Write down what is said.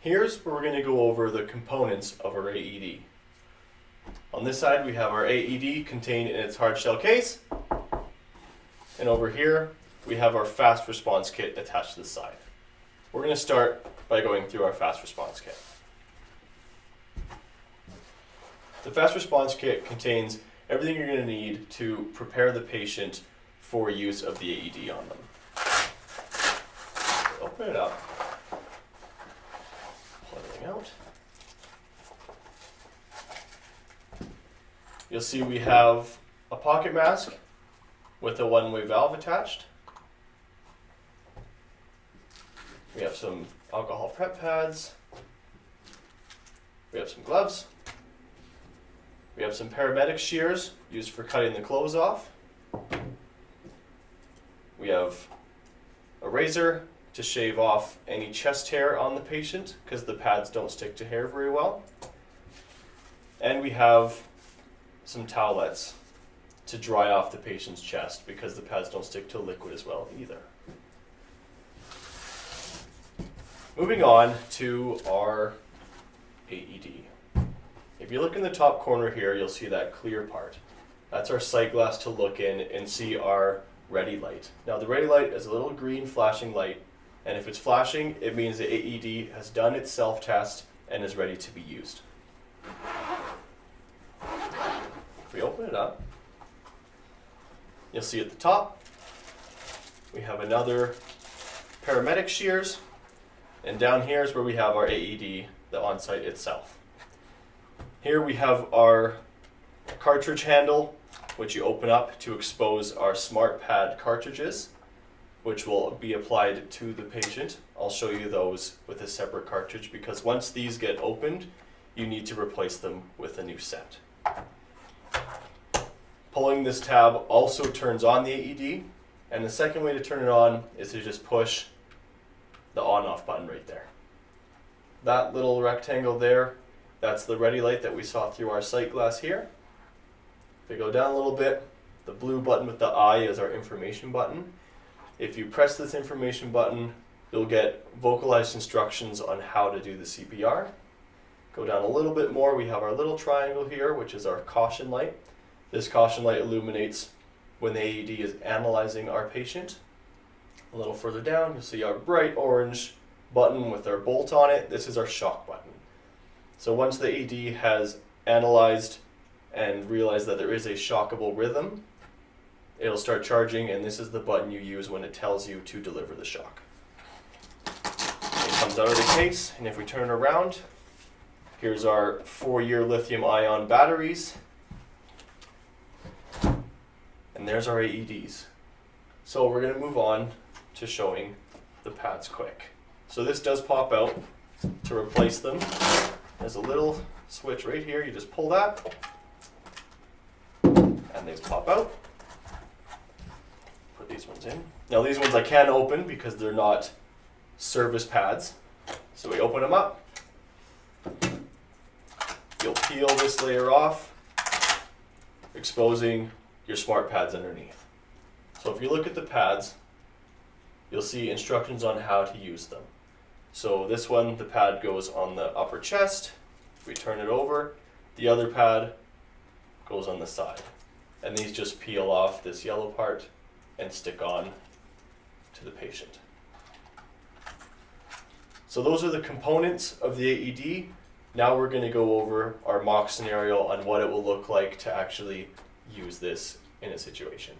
Here's where we're going to go over the components of our AED. On this side we have our AED contained in its hard shell case, and over here we have our fast response kit attached to the side. We're going to start by going through our fast response kit. The fast response kit contains everything you're going to need to prepare the patient for use of the AED on them. Open it up, pull everything out. You'll see we have a pocket mask with a one-way valve attached. We have some alcohol prep pads. We have some gloves. We have some paramedic shears used for cutting the clothes off. We have a razor to shave off any chest hair on the patient because the pads don't stick to hair very well. And we have some towelettes to dry off the patient's chest because the pads don't stick to liquid as well either. Moving on to our AED. If you look in the top corner here, you'll see that clear part. That's our sight glass to look in and see our ready light. Now the ready light is a little green flashing light, and if it's flashing, it means the AED has done its self-test and is ready to be used. If we open it up, you'll see at the top, we have another paramedic shears, and down here is where we have our AED, the Onsite itself. Here we have our cartridge handle, which you open up to expose our smart Pad cartridges, which will be applied to the patient. I'll show you those with a separate cartridge because once these get opened, you need to replace them with a new set. Pulling this tab also turns on the AED, and the second way to turn it on is to just push the on-off button right there. That little rectangle there, that's the ready light that we saw through our sight glass here. If we go down a little bit, the blue button with the eye is our information button. If you press this information button, you'll get vocalized instructions on how to do the CPR. Go down a little bit more, we have our little triangle here, which is our caution light. This caution light illuminates when the AED is analyzing our patient. A little further down, you'll see our bright orange button with our bolt on it. This is our shock button. So once the AED has analyzed and realized that there is a shockable rhythm, it'll start charging, and this is the button you use when it tells you to deliver the shock. It comes out of the case, and if we turn it around, here's our 4-year lithium ion batteries. And there's our AEDs. So we're going to move on to showing the pads quick. So this does pop out. To replace them, there's a little switch right here. You just pull that, and they pop out. Put these ones in. Now these ones I can open because they're not service pads. So we open them up. You'll peel this layer off, exposing your smart pads underneath. So if you look at the pads, you'll see instructions on how to use them. So this one, the pad goes on the upper chest. If we turn it over, the other pad goes on the side. And these just peel off this yellow part and stick on to the patient. So those are the components of the AED. Now we're going to go over our mock scenario on what it will look like to actually use this in a situation.